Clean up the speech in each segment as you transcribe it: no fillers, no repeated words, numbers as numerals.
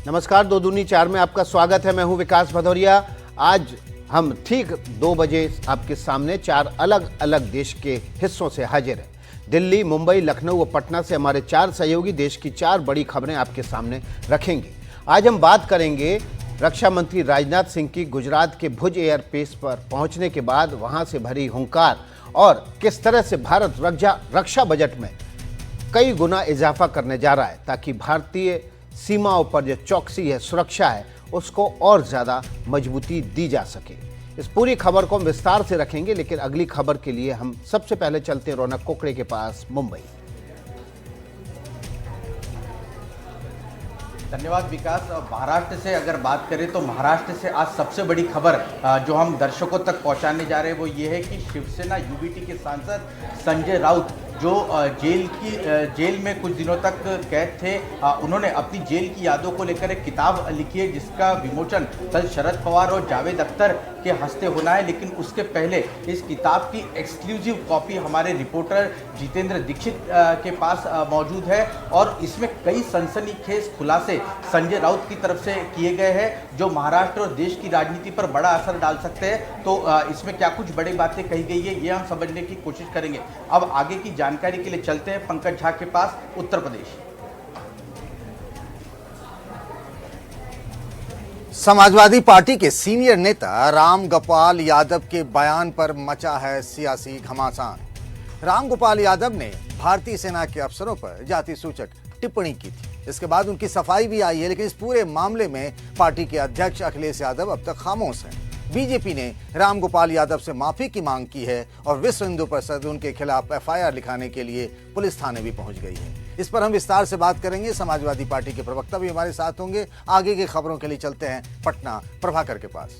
नमस्कार, दो दूनी चार में आपका स्वागत है। मैं हूं विकास भदौरिया। आज हम ठीक 2 बजे आपके सामने 4 अलग अलग देश के हिस्सों से हाजिर हैं। दिल्ली, मुंबई, लखनऊ और पटना से हमारे 4 सहयोगी देश की 4 बड़ी खबरें आपके सामने रखेंगे। आज हम बात करेंगे रक्षा मंत्री राजनाथ सिंह की गुजरात के भुज एयरबेस पर पहुंचने के बाद वहां से भरी हुंकार और किस तरह से भारत रक्षा बजट में कई गुना इजाफा करने जा रहा है ताकि भारतीय सीमाओं पर जो चौकसी है, सुरक्षा है, उसको और ज़्यादा मजबूती दी जा सके। इस पूरी खबर को हम विस्तार से रखेंगे, लेकिन अगली खबर के लिए हम सबसे पहले चलते हैं रौनक कुकड़े के पास, मुंबई। धन्यवाद विकास। महाराष्ट्र से अगर बात करें तो महाराष्ट्र से आज सबसे बड़ी खबर जो हम दर्शकों तक पहुंचाने जा रहे हैं वो ये है कि शिवसेना यूबीटी के सांसद संजय राउत जो जेल में कुछ दिनों तक कैद थे, उन्होंने अपनी जेल की यादों को लेकर एक किताब लिखी है जिसका विमोचन कल शरद पवार और जावेद अख्तर के हस्ते होना है। लेकिन उसके पहले इस किताब की एक्सक्लूसिव कॉपी हमारे रिपोर्टर जितेंद्र दीक्षित के पास मौजूद है और इसमें कई सनसनीखेज खुलासे संजय राउत की तरफ से किए गए हैं जो महाराष्ट्र और देश की राजनीति पर बड़ा असर डाल सकते हैं। तो इसमें क्या कुछ बड़ी बातें कही गई है ये हम समझने की कोशिश करेंगे। अब आगे की जानकारी के लिए चलते हैं पंकज झा के पास, उत्तर प्रदेश। समाजवादी पार्टी के सीनियर नेता राम गोपाल यादव के बयान पर मचा है सियासी घमासान। राम गोपाल यादव ने भारतीय सेना के अफसरों पर जाति सूचक टिप्पणी की थी। इसके बाद उनकी सफाई भी आई है, लेकिन इस पूरे मामले में पार्टी के अध्यक्ष अखिलेश यादव अब तक खामोश हैं। बीजेपी ने राम गोपाल यादव से माफी की मांग की है और विश्व हिंदू परिषद उनके खिलाफ एफआईआर लिखाने के लिए पुलिस थाने भी पहुंच गई है। इस पर हम विस्तार से बात करेंगे। समाजवादी पार्टी के प्रवक्ता भी हमारे साथ होंगे। आगे की खबरों के लिए चलते हैं पटना, प्रभाकर के पास।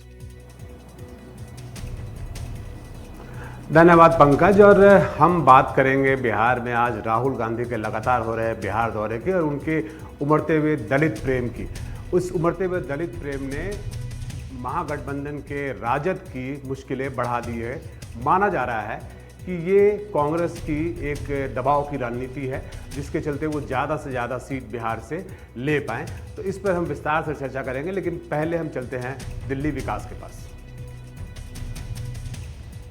धन्यवाद पंकज। और हम बात करेंगे बिहार में आज राहुल गांधी के लगातार हो रहे बिहार दौरे की और उनके उमड़ते हुए दलित प्रेम की। उस उमड़ते हुए दलित प्रेम ने महागठबंधन के राजद की मुश्किलें बढ़ा दी है। माना जा रहा है कि ये कांग्रेस की एक दबाव की रणनीति है जिसके चलते वो ज़्यादा से ज़्यादा सीट बिहार से ले पाएँ। तो इस पर हम विस्तार से चर्चा करेंगे, लेकिन पहले हम चलते हैं दिल्ली विकास के पास।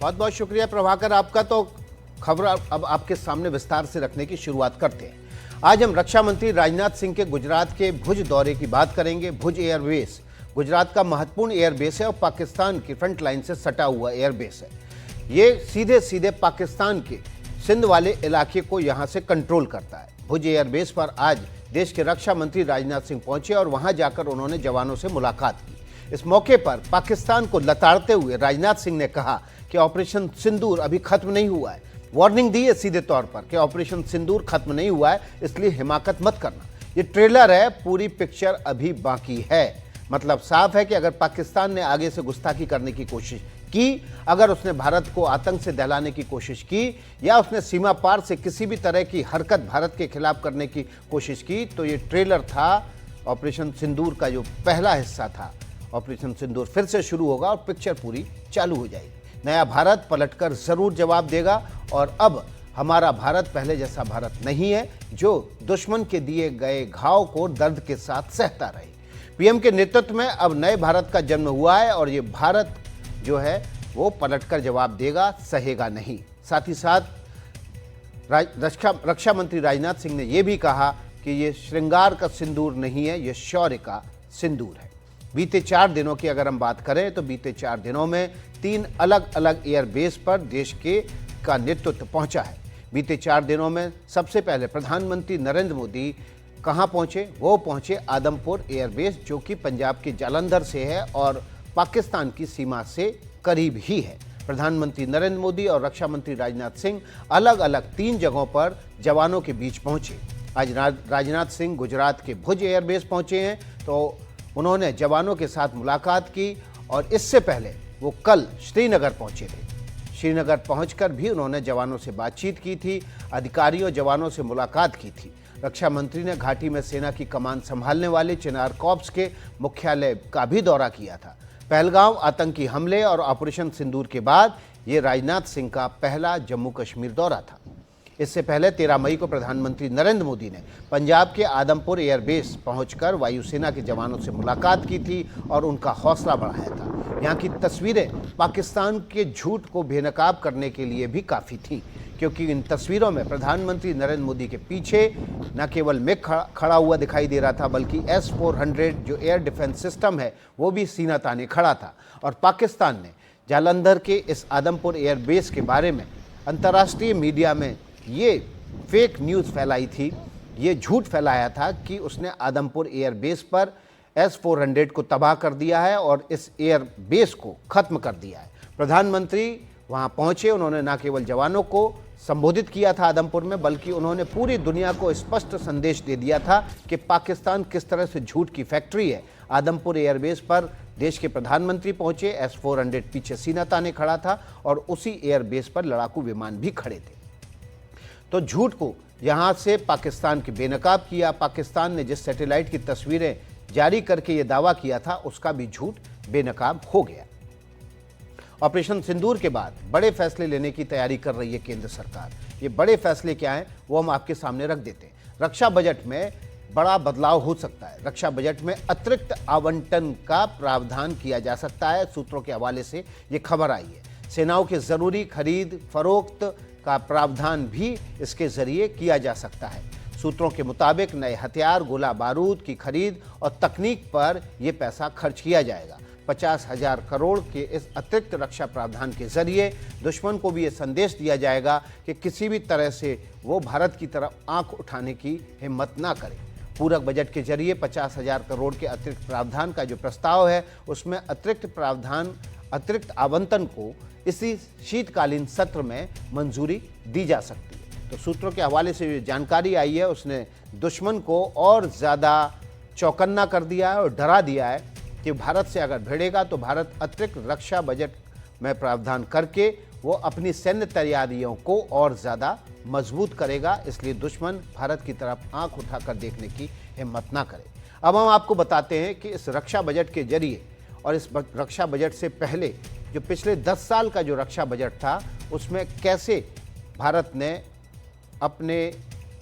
बहुत बहुत शुक्रिया प्रभाकर आपका। तो खबर अब आपके सामने विस्तार से रखने की शुरुआत करते हैं। आज हम रक्षा मंत्री राजनाथ सिंह के गुजरात के भुज दौरे की बात करेंगे। भुज एयरबेस गुजरात का महत्वपूर्ण एयरबेस है और पाकिस्तान की फ्रंट लाइन से सटा हुआ एयरबेस है। ये सीधे सीधे पाकिस्तान के सिंध वाले इलाके को यहाँ से कंट्रोल करता है। भुज एयरबेस पर आज देश के रक्षा मंत्री राजनाथ सिंह पहुंचे और वहां जाकर उन्होंने जवानों से मुलाकात की। इस मौके पर पाकिस्तान को लताड़ते हुए राजनाथ सिंह ने कहा कि ऑपरेशन सिंदूर अभी खत्म नहीं हुआ है। वार्निंग दी है सीधे तौर पर कि ऑपरेशन सिंदूर खत्म नहीं हुआ है, इसलिए हिमाकत मत करना। ये ट्रेलर है, पूरी पिक्चर अभी बाकी है। मतलब साफ है कि अगर पाकिस्तान ने आगे से गुस्ताखी करने की कोशिश की, अगर उसने भारत को आतंक से दहलाने की कोशिश की या उसने सीमा पार से किसी भी तरह की हरकत भारत के खिलाफ करने की कोशिश की, तो ये ट्रेलर था ऑपरेशन सिंदूर का जो पहला हिस्सा था। ऑपरेशन सिंदूर फिर से शुरू होगा और पिक्चर पूरी चालू हो जाएगी। नया भारत पलटकर जरूर जवाब देगा और अब हमारा भारत पहले जैसा भारत नहीं है जो दुश्मन के दिए गए घाव को दर्द के साथ सहता रहे। पीएम के नेतृत्व में अब नए भारत का जन्म हुआ है और ये भारत जो है वो पलटकर जवाब देगा, सहेगा नहीं। साथ ही साथ रक्षा मंत्री राजनाथ सिंह ने यह भी कहा कि ये श्रृंगार का सिंदूर नहीं है, ये शौर्य का सिंदूर है। बीते 4 दिनों की अगर हम बात करें तो बीते 4 दिनों में 3 अलग अलग एयरबेस पर देश का नेतृत्व पहुंचा है। बीते 4 दिनों में सबसे पहले प्रधानमंत्री नरेंद्र मोदी कहां पहुंचे? वो पहुंचे आदमपुर एयरबेस, जो कि पंजाब के जालंधर से है और पाकिस्तान की सीमा से करीब ही है। प्रधानमंत्री नरेंद्र मोदी और रक्षा मंत्री राजनाथ सिंह अलग अलग 3 जगहों पर जवानों के बीच पहुंचे। आज राजनाथ सिंह गुजरात के भुज एयरबेस पहुंचे हैं तो उन्होंने जवानों के साथ मुलाकात की और इससे पहले वो कल श्रीनगर पहुंचे थे। श्रीनगर पहुंचकर भी उन्होंने जवानों से बातचीत की थी, अधिकारियों जवानों से मुलाकात की थी। रक्षा मंत्री ने घाटी में सेना की कमान संभालने वाले चिनार कॉर्प्स के मुख्यालय का भी दौरा किया था। पहलगांव आतंकी हमले और ऑपरेशन सिंदूर के बाद ये राजनाथ सिंह का पहला जम्मू कश्मीर दौरा था। इससे पहले 13 मई को प्रधानमंत्री नरेंद्र मोदी ने पंजाब के आदमपुर एयरबेस पहुंचकर वायुसेना के जवानों से मुलाकात की थी और उनका हौसला बढ़ाया था। यहाँ की तस्वीरें पाकिस्तान के झूठ को बेनकाब करने के लिए भी काफ़ी थीं, क्योंकि इन तस्वीरों में प्रधानमंत्री नरेंद्र मोदी के पीछे न केवल मिग खड़ा हुआ दिखाई दे रहा था, बल्कि S-400 जो एयर डिफेंस सिस्टम है वो भी सीना ताने खड़ा था। और पाकिस्तान ने जालंधर के इस आदमपुर एयरबेस के बारे में अंतर्राष्ट्रीय मीडिया में ये फेक न्यूज़ फैलाई थी, ये झूठ फैलाया था कि उसने आदमपुर एयरबेस पर S-400 को तबाह कर दिया है और इस एयरबेस को ख़त्म कर दिया है। प्रधानमंत्री वहाँ पहुँचे, उन्होंने न केवल जवानों को संबोधित किया था आदमपुर में, बल्कि उन्होंने पूरी दुनिया को स्पष्ट संदेश दे दिया था कि पाकिस्तान किस तरह से झूठ की फैक्ट्री है। आदमपुर एयरबेस पर देश के प्रधानमंत्री पहुँचे, S-400 पीछे सीना ताने खड़ा था और उसी एयरबेस पर लड़ाकू विमान भी खड़े थे। तो झूठ को यहाँ से पाकिस्तान की बेनकाब किया। पाकिस्तान ने जिस सैटेलाइट की तस्वीरें जारी करके ये दावा किया था उसका भी झूठ बेनकाब हो गया। ऑपरेशन सिंदूर के बाद बड़े फैसले लेने की तैयारी कर रही है केंद्र सरकार। ये बड़े फैसले क्या हैं वो हम आपके सामने रख देते हैं। रक्षा बजट में बड़ा बदलाव हो सकता है। रक्षा बजट में अतिरिक्त आवंटन का प्रावधान किया जा सकता है। सूत्रों के हवाले से ये खबर आई है। सेनाओं के जरूरी खरीद फरोख्त का प्रावधान भी इसके जरिए किया जा सकता है। सूत्रों के मुताबिक नए हथियार, गोला बारूद की खरीद और तकनीक पर यह पैसा खर्च किया जाएगा। 50,000 करोड़ के इस अतिरिक्त रक्षा प्रावधान के जरिए दुश्मन को भी ये संदेश दिया जाएगा कि किसी भी तरह से वो भारत की तरफ आंख उठाने की हिम्मत ना करे। पूरक बजट के जरिए 50,000 करोड़ के अतिरिक्त प्रावधान का जो प्रस्ताव है उसमें अतिरिक्त आवंटन को इसी शीतकालीन सत्र में मंजूरी दी जा सकती है। तो सूत्रों के हवाले से जो जानकारी आई है उसने दुश्मन को और ज़्यादा चौकन्ना कर दिया है और डरा दिया है कि भारत से अगर भिड़ेगा तो भारत अतिरिक्त रक्षा बजट में प्रावधान करके वो अपनी सैन्य तैयारियों को और ज़्यादा मजबूत करेगा। इसलिए दुश्मन भारत की तरफ आंख उठाकर देखने की हिम्मत ना करे। अब हम आपको बताते हैं कि इस रक्षा बजट के जरिए और इस रक्षा बजट से पहले जो पिछले 10 साल का जो रक्षा बजट था उसमें कैसे भारत ने अपने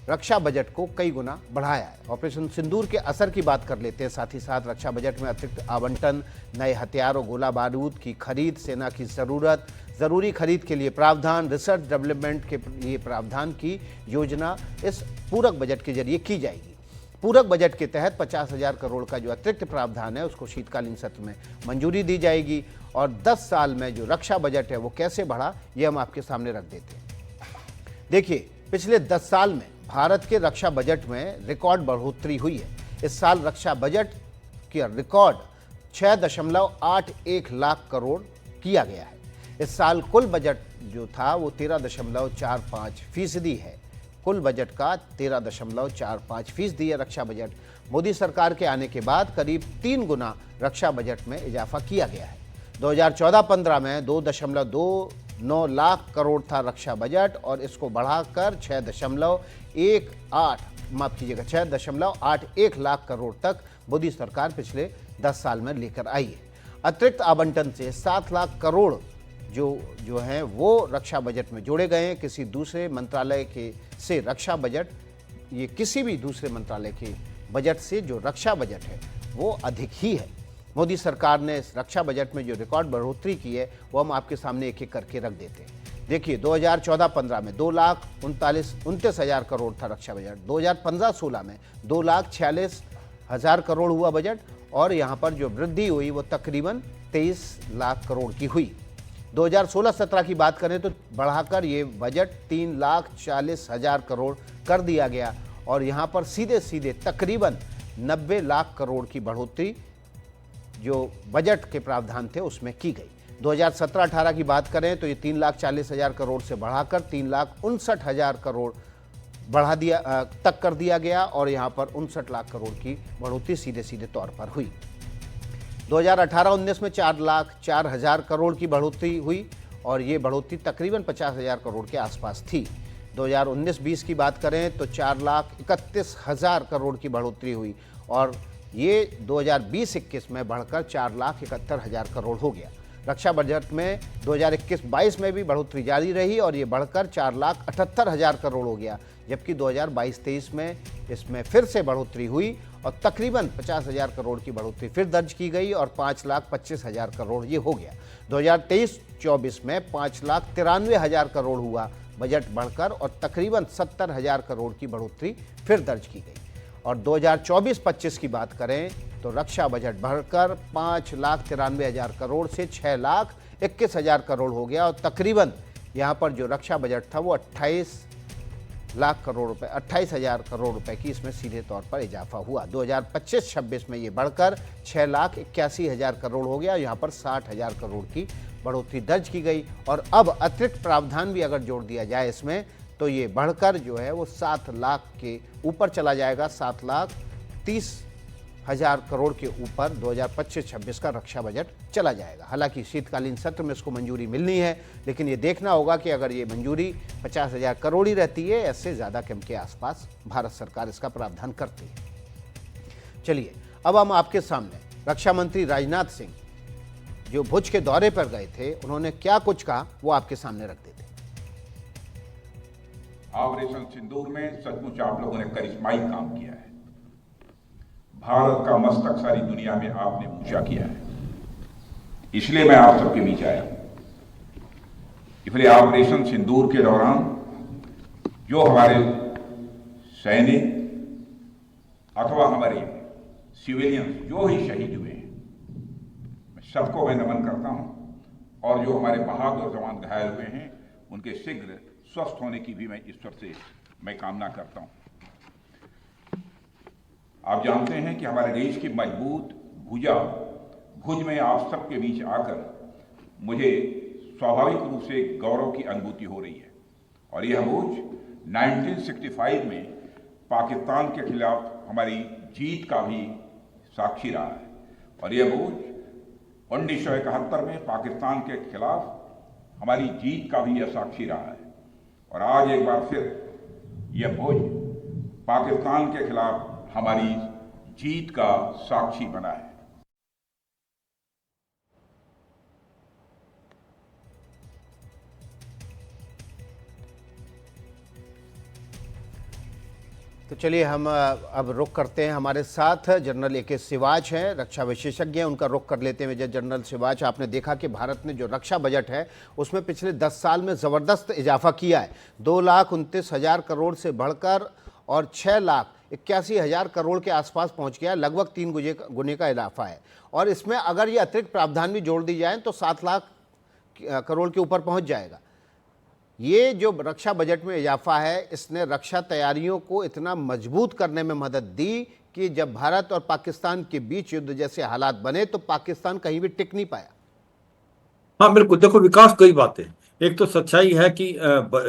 रक्षा बजट को कई गुना बढ़ाया है। ऑपरेशन सिंदूर के असर की बात कर लेते हैं। साथ ही साथ रक्षा बजट में अतिरिक्त आवंटन, नए हथियार और गोला बारूद की खरीद, सेना की ज़रूरत, ज़रूरी खरीद के लिए प्रावधान, रिसर्च डेवलपमेंट के लिए प्रावधान की योजना इस पूरक बजट के जरिए की जाएगी। पूरक बजट के तहत 50,000 करोड़ का जो अतिरिक्त प्रावधान है उसको शीतकालीन सत्र में मंजूरी दी जाएगी। और 10 साल में जो रक्षा बजट है वो कैसे बढ़ा ये हम आपके सामने रख देते हैं। देखिए, पिछले 10 साल में भारत के रक्षा बजट में रिकॉर्ड बढ़ोतरी हुई है। इस साल रक्षा बजट का रिकॉर्ड 6.81 लाख करोड़ किया गया है। इस साल कुल बजट जो था वो 13.45% है। कुल बजट का 13.45% है रक्षा बजट। मोदी सरकार के आने के बाद करीब 3 गुना रक्षा बजट में इजाफा किया गया है। 2014-15 में 2.29 लाख करोड़ था रक्षा बजट और इसको बढ़ाकर 6.81 लाख करोड़ तक मोदी सरकार पिछले 10 साल में लेकर आई है। अतिरिक्त आवंटन से 7 लाख करोड़ जो हैं वो रक्षा बजट में जोड़े गए हैं। किसी दूसरे मंत्रालय के से रक्षा बजट, ये किसी भी दूसरे मंत्रालय के बजट से जो रक्षा बजट है वो अधिक ही है। मोदी सरकार ने इस रक्षा बजट में जो रिकॉर्ड बढ़ोतरी की है वो हम आपके सामने एक एक करके रख देते हैं। देखिए, 2014-15 में 2,29,000 करोड़ था रक्षा बजट। 2015-16 में 2,46,000 करोड़ हुआ बजट और यहाँ पर जो वृद्धि हुई वो तकरीबन 23 लाख करोड़ की हुई। 2016-17 की बात करें तो बढ़ाकर ये बजट 3,40,000 करोड़ कर दिया गया और यहाँ पर सीधे सीधे तकरीबन 90 लाख करोड़ की बढ़ोतरी जो बजट के प्रावधान थे उसमें की गई। 2017-18 की बात करें तो ये 3,40,000 करोड़ से बढ़ाकर 3,59,000 करोड़ बढ़ा दिया तक कर दिया गया और यहाँ पर 59 लाख करोड़ की बढ़ोतरी सीधे सीधे तौर पर हुई। 2018-19 में 4,04,000 करोड़ की बढ़ोतरी हुई और ये बढ़ोतरी तकरीबन 50,000 करोड़ के आसपास थी। 2019-20 की बात करें तो 4,31,000 करोड़ की बढ़ोतरी हुई और ये 2020-21 में बढ़कर 4,71,000 करोड़ हो गया। रक्षा बजट में 2021-22 में भी बढ़ोतरी जारी रही और ये बढ़कर 4,78,000 करोड़ हो गया, जबकि 2022-23 में इसमें फिर से बढ़ोतरी हुई और तकरीबन 50,000 करोड़ की बढ़ोतरी फिर दर्ज की गई और 5,25,000 करोड़ ये हो गया। 2023-24 में 5,93,000 करोड़ हुआ, बजट बढ़कर और तकरीबन 70,000 करोड़ की बढ़ोतरी फिर दर्ज की गई। और 2024-25 की बात करें तो रक्षा बजट बढ़कर 5,93,000 करोड़ से 6,21,000 करोड़ हो गया और तकरीबन यहाँ पर जो रक्षा बजट था वो 28,00,000 करोड़ रुपए, 28,000 करोड़ रुपए की इसमें सीधे तौर पर इजाफा हुआ। 2025-26 में ये बढ़कर 6,81,000 करोड़ हो गया, यहाँ पर 60,000 करोड़ की बढ़ोतरी दर्ज की गई और अब अतिरिक्त प्रावधान भी अगर जोड़ दिया जाए इसमें तो ये बढ़कर जो है वो 7 लाख के ऊपर चला जाएगा, 7,30,000 करोड़ के ऊपर 2025-26 का रक्षा बजट चला जाएगा। हालांकि शीतकालीन सत्र में इसको मंजूरी मिलनी है, लेकिन ये देखना होगा कि अगर ये मंजूरी 50,000 करोड़ ही रहती है, इससे ज़्यादा कम के आसपास भारत सरकार इसका प्रावधान करती है। चलिए अब हम आपके सामने रक्षा मंत्री राजनाथ सिंह जो भुज के दौरे पर गए थे, उन्होंने क्या कुछ कहा वो आपके सामने रख देते हैं। ऑपरेशन सिंदूर में सचमुच आप लोगों ने करिश्माई काम किया है। भारत का मस्तक सारी दुनिया में आपने ऊंचा किया है, इसलिए मैं आप सबके बीच आया हूं। इसलिए ऑपरेशन सिंदूर के दौरान जो हमारे सैनिक अथवा हमारे सिविलियंस जो ही शहीद हुए हैं, सबको मैं नमन करता हूं और जो हमारे बहादुर जवान घायल हुए हैं उनके शीघ्र स्वस्थ होने की भी मैं ईश्वर से मैं कामना करता हूं। आप जानते हैं कि हमारे देश की मजबूत भुजा भुज में आप सबके बीच आकर मुझे स्वाभाविक रूप से गौरव की अनुभूति हो रही है और यह भुज 1965 में पाकिस्तान के खिलाफ हमारी जीत का भी साक्षी रहा है और यह भुज 1971 में पाकिस्तान के खिलाफ हमारी जीत का भी यह साक्षी रहा है और आज एक बार फिर यह भुज पाकिस्तान के खिलाफ हमारी जीत का साक्षी बना है। तो चलिए हम अब रुख करते हैं, हमारे साथ जनरल ए के सिवाच हैं, रक्षा विशेषज्ञ हैं, उनका रुख कर लेते हैं। मेजर जनरल सिवाच, आपने देखा कि भारत ने जो रक्षा बजट है उसमें पिछले 10 साल में ज़बरदस्त इजाफा किया है, 2,29,000 करोड़ से बढ़कर और 6,81,000 करोड़ के आसपास पहुंच गया, लगभग 3 गुने का इजाफा है। और इसमें अगर ये अतिरिक्त प्रावधान भी जोड़ दी जाए तो 7 लाख करोड़ के ऊपर पहुंच जाएगा। ये जो रक्षा बजट में इजाफा है, इसने रक्षा तैयारियों को इतना मजबूत करने में मदद दी कि जब भारत और पाकिस्तान के बीच युद्ध जैसे हालात बने तो पाकिस्तान कहीं भी टिक नहीं पाया। हाँ बिल्कुल, देखो विकास कई बातें, एक तो सच्चाई है कि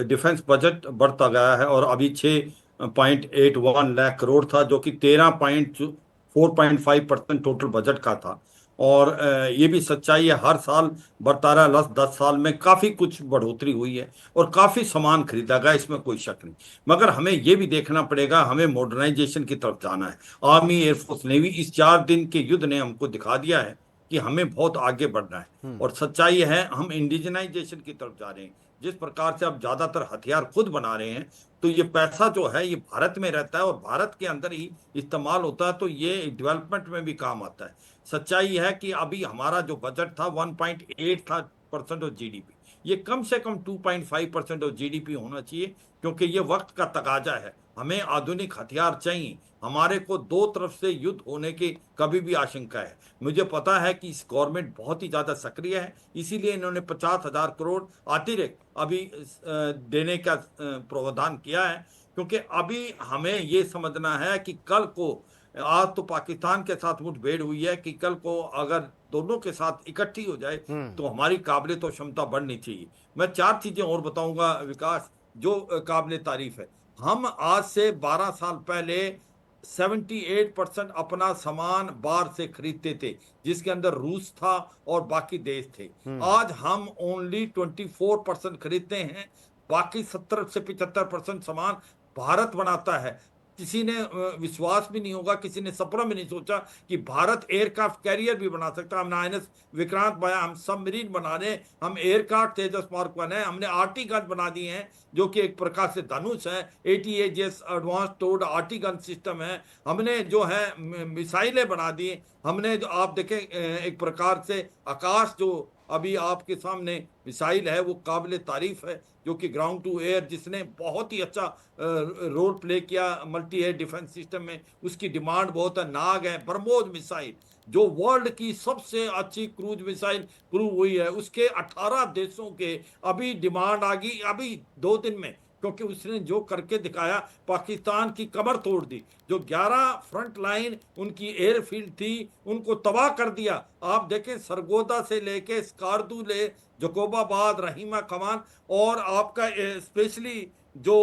डिफेंस बजट बढ़ता गया है और अभी 6.81 लाख करोड़ था जो कि 4.5% टोटल बजट का था। और ये भी सच्चाई है हर साल बढ़ता रहा, 10 साल में काफ़ी कुछ बढ़ोतरी हुई है और काफ़ी सामान खरीदा गया, इसमें कोई शक नहीं। मगर हमें ये भी देखना पड़ेगा, हमें मॉडर्नाइजेशन की तरफ जाना है। आर्मी, एयरफोर्स, नेवी, इस 4 दिन के युद्ध ने हमको दिखा दिया है कि हमें बहुत आगे बढ़ना है और सच्चाई है हम इंडिजनाइजेशन की तरफ जा रहे हैं। जिस प्रकार से अब ज़्यादातर हथियार खुद बना रहे हैं तो ये पैसा जो है ये भारत में रहता है और भारत के अंदर ही इस्तेमाल होता है, तो ये डेवलपमेंट में भी काम आता है। सच्चाई है कि अभी हमारा जो बजट था 1.8% ऑफ जीडीपी, ये कम से कम 2.5% ऑफ जीडीपी होना चाहिए, क्योंकि ये वक्त का तकाजा है। हमें आधुनिक हथियार चाहिए, हमारे को दो तरफ से युद्ध होने की कभी भी आशंका है। मुझे पता है कि इस गवर्नमेंट बहुत ही ज़्यादा सक्रिय है, इसीलिए इन्होंने 50,000 करोड़ अतिरिक्त अभी देने का प्रावधान किया है, क्योंकि अभी हमें ये समझना है कि कल को, आज तो पाकिस्तान के साथ मुठभेड़ हुई है, कि कल को अगर दोनों के साथ इकट्ठी हो जाए तो हमारी काबिलियत और क्षमता बढ़नी चाहिए। मैं 4 चीज़ें और बताऊंगा विकास जो काबिल तारीफ है। हम आज से 12 साल पहले 78% अपना सामान बाहर से खरीदते थे, जिसके अंदर रूस था और बाकी देश थे। आज हम ओनली 24% खरीदते हैं, बाकी 70 से 75% सामान भारत बनाता है। किसी ने विश्वास भी नहीं होगा, किसी ने सपना भी नहीं सोचा कि भारत एयरक्राफ्ट कैरियर भी बना सकता है। हमने आईएनएस विक्रांत बनाया, हम सबमरीन बना रहे, हम एयरक्राफ्ट तेजस मार्क 1 है, हमने आरटी गन बना दी है जो कि एक प्रकार से धनुष है, ATAGS एडवांस टोर्ड आरटी गन सिस्टम है, हमने जो है मिसाइलें बना दी, हमने जो आप देखें एक प्रकार से आकाश जो अभी आपके सामने मिसाइल है वो काबिल तारीफ है, जो कि ग्राउंड टू एयर, जिसने बहुत ही अच्छा रोल प्ले किया मल्टी एयर डिफेंस सिस्टम में, उसकी डिमांड बहुत है। नाग है, ब्रह्मोस मिसाइल जो वर्ल्ड की सबसे अच्छी क्रूज मिसाइल प्रूव हुई है, उसके 18 देशों के अभी डिमांड आ गई अभी 2 दिन में, क्योंकि उसने जो करके दिखाया, पाकिस्तान की कमर तोड़ दी। जो 11 फ्रंट लाइन उनकी एयरफील्ड थी उनको तबाह कर दिया। आप देखें सरगोदा से लेके स्कार्दू ले जकोबाबाद, रहीमा कमान, और आपका स्पेशली जो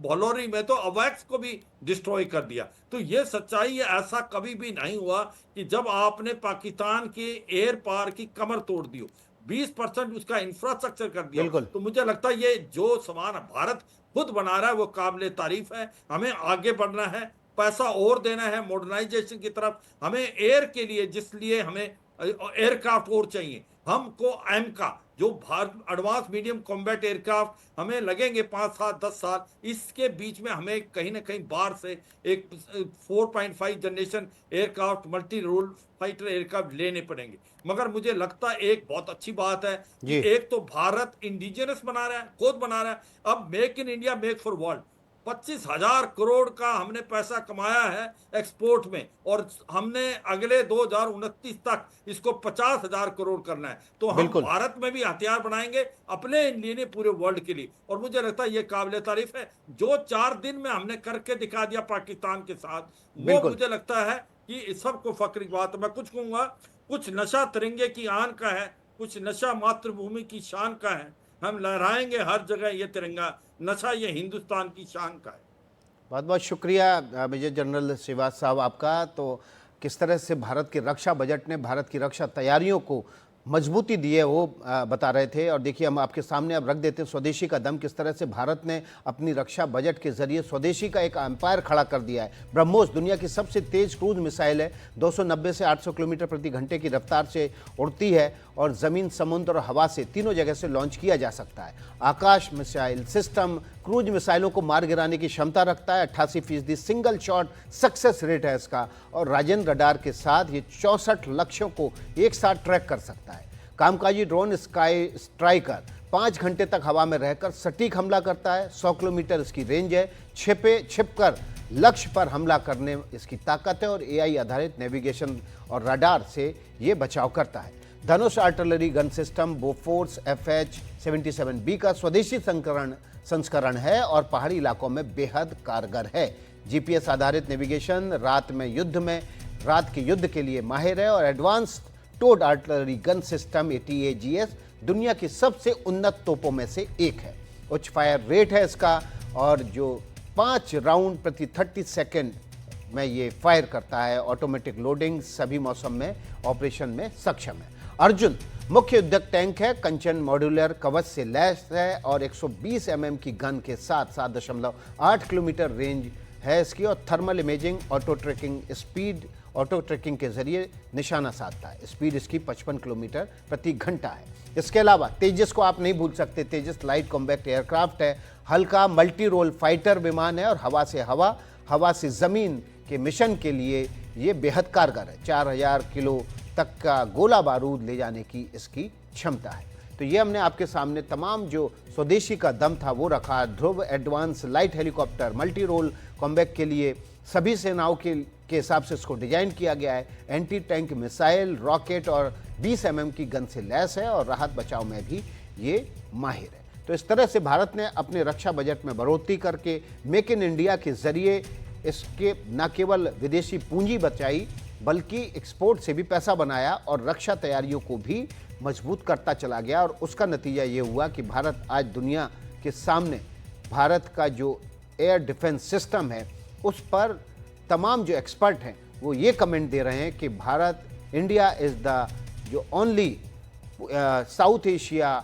भौलोरी में तो अवैक्स को भी डिस्ट्रॉय कर दिया। तो ये सच्चाई है, ऐसा कभी भी नहीं हुआ कि जब आपने पाकिस्तान के एयर पार की कमर तोड़ दी हो, 20% उसका इंफ्रास्ट्रक्चर कर दिया। बिल्कुल। तो मुझे लगता है ये जो सामान भारत खुद बना रहा है वो काबिल तारीफ है। हमें आगे बढ़ना है, पैसा और देना है मॉडर्नाइजेशन की तरफ। हमें एयर के लिए, जिसलिए हमें एयरक्राफ्ट और चाहिए, हमको एम का जो Bharat advance medium combat aircraft हमें लगेंगे 5 साल 10 साल। इसके बीच में हमें कहीं ना कहीं बाहर से एक 4.5 generation aircraft multi role fighter aircraft लेने पड़ेंगे। मगर मुझे लगता है एक बहुत अच्छी बात है कि एक तो भारत इंडिजिनस बना रहा है, खुद बना रहा है। अब make in India make for world, 25,000 crore का हमने पैसा कमाया है एक्सपोर्ट में, और हमने अगले 2029 तक इसको 50,000 करोड़ करना है। तो हम भारत में भी हथियार बनाएंगे अपने लिए, पूरे वर्ल्ड के लिए। और मुझे लगता है ये काबिल तारीफ है जो 4 दिन में हमने करके दिखा दिया पाकिस्तान के साथ, वो मुझे लगता है कि सबको फक्र की बात है। मैं कुछ कहूंगा, कुछ नशा तिरंगे की आन का है, कुछ नशा मातृभूमि की शान का है। हम लहराएंगे हर जगह ये तिरंगा, नशा ये हिंदुस्तान की शान का है। बहुत बहुत शुक्रिया मेजर जनरल श्रीवास साहब आपका। तो किस तरह से भारत के रक्षा बजट ने भारत की रक्षा तैयारियों को मजबूती दी है वो बता रहे थे। और देखिए हम आपके सामने अब रख देते हैं स्वदेशी का दम, किस तरह से भारत ने अपनी रक्षा बजट के जरिए स्वदेशी का एक एम्पायर खड़ा कर दिया है। ब्रह्मोस दुनिया की सबसे तेज क्रूज मिसाइल है, 290 से 800 किलोमीटर प्रति घंटे की रफ्तार से उड़ती है और ज़मीन, समुद्र और हवा से तीनों जगह से लॉन्च किया जा सकता है। आकाश मिसाइल सिस्टम क्रूज मिसाइलों को मार गिराने की क्षमता रखता है, 88% सिंगल शॉट सक्सेस रेट है इसका, और राजन रडार के साथ ये 64 लक्ष्यों को एक साथ ट्रैक कर सकता है। कामकाजी ड्रोन स्काई स्ट्राइकर 5 घंटे तक हवा में रहकर सटीक हमला करता है, 100 किलोमीटर इसकी रेंज है, छिपकर लक्ष्य पर हमला करने इसकी ताकत है, और AI आधारित नेविगेशन और रडार से ये बचाव करता है। Dhanush artillery gun system Bofors FH-77B का स्वदेशी संस्करण है और पहाड़ी इलाकों में बेहद कारगर है। GPS आधारित नेविगेशन, रात के युद्ध के लिए माहिर है, और advance towed artillery gun system ATAGS दुनिया की सबसे उन्नत तोपों में से एक है। उच्च फायर रेट है इसका, और जो 5 राउंड प्रति 30 सेकेंड में ये फायर करता है। ऑटोमेटिक लोडिंग, सभी मौसम में ऑपरेशन में सक्षम है। अर्जुन मुख्य युद्धक टैंक है, कंचन मॉड्यूलर कवच से लैस है और 120 mm की गन के साथ 7.8 किलोमीटर रेंज है इसकी, और थर्मल इमेजिंग ऑटो ट्रैकिंग के जरिए निशाना साधता है। स्पीड इसकी 55 किलोमीटर प्रति घंटा है। इसके अलावा तेजस को आप नहीं भूल सकते, तेजस लाइट कॉम्बैक्ट एयरक्राफ्ट है, हल्का मल्टी रोल फाइटर विमान है, और हवा से ज़मीन के मिशन के लिए ये बेहद कारगर है। 4000 किलो तक का गोला बारूद ले जाने की इसकी क्षमता है। तो ये हमने आपके सामने तमाम जो स्वदेशी का दम था वो रखा। Dhruv advance light helicopter multi role combat के लिए सभी सेनाओं के हिसाब से इसको डिजाइन किया गया है। एंटी टैंक मिसाइल, रॉकेट और 20 mm की गन से लैस है, और राहत बचाव में भी ये माहिर है। तो इस तरह से भारत ने अपने रक्षा बजट में बढ़ोतरी करके मेक इन इंडिया के जरिए इसके न केवल विदेशी पूंजी बचाई बल्कि एक्सपोर्ट से भी पैसा बनाया, और रक्षा तैयारियों को भी मजबूत करता चला गया। और उसका नतीजा ये हुआ कि भारत आज दुनिया के सामने, भारत का जो एयर डिफेंस सिस्टम है उस पर तमाम जो एक्सपर्ट हैं वो ये कमेंट दे रहे हैं कि इंडिया इज़ द जो only south Asia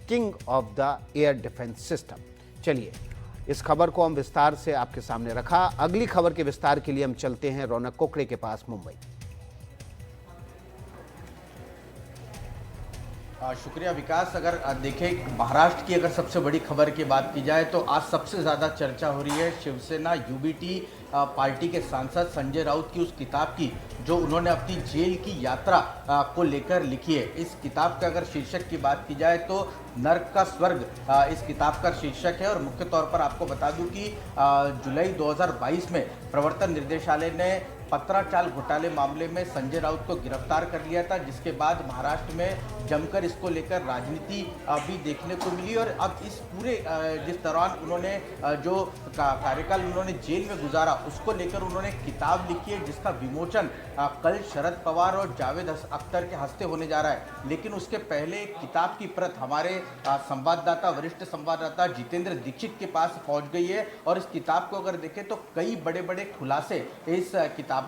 king of the air defence system. चलिए इस खबर को हम विस्तार से आपके सामने रखा। अगली खबर के विस्तार के लिए हम चलते हैं रौनक कोकड़े के पास मुंबई। शुक्रिया विकास। अगर देखें महाराष्ट्र की अगर सबसे बड़ी खबर की बात की जाए तो आज सबसे ज़्यादा चर्चा हो रही है शिवसेना यूबीटी पार्टी के सांसद संजय राउत की उस किताब की जो उन्होंने अपनी जेल की यात्रा को लेकर लिखी है। इस किताब का अगर शीर्षक की बात की जाए तो नर्क का स्वर्ग इस किताब का शीर्षक है। और मुख्य तौर पर आपको बता दूं कि जुलाई 2022 में प्रवर्तन निर्देशालय ने पत्राचाल घोटाले मामले में संजय राउत को गिरफ्तार कर लिया था, जिसके बाद महाराष्ट्र में जमकर इसको लेकर राजनीति भी देखने को मिली। और अब इस पूरे जिस दौरान उन्होंने जो कार्यकाल उन्होंने जेल में गुजारा उसको लेकर उन्होंने किताब लिखी है, जिसका विमोचन कल शरद पवार और जावेद अख्तर के हस्ते होने जा रहा है। लेकिन उसके पहले एक किताब की प्रत हमारे संवाददाता वरिष्ठ संवाददाता जितेंद्र दीक्षित के पास पहुंच गई है। और इस किताब को अगर देखें तो कई बड़े बड़े खुलासे इस किताब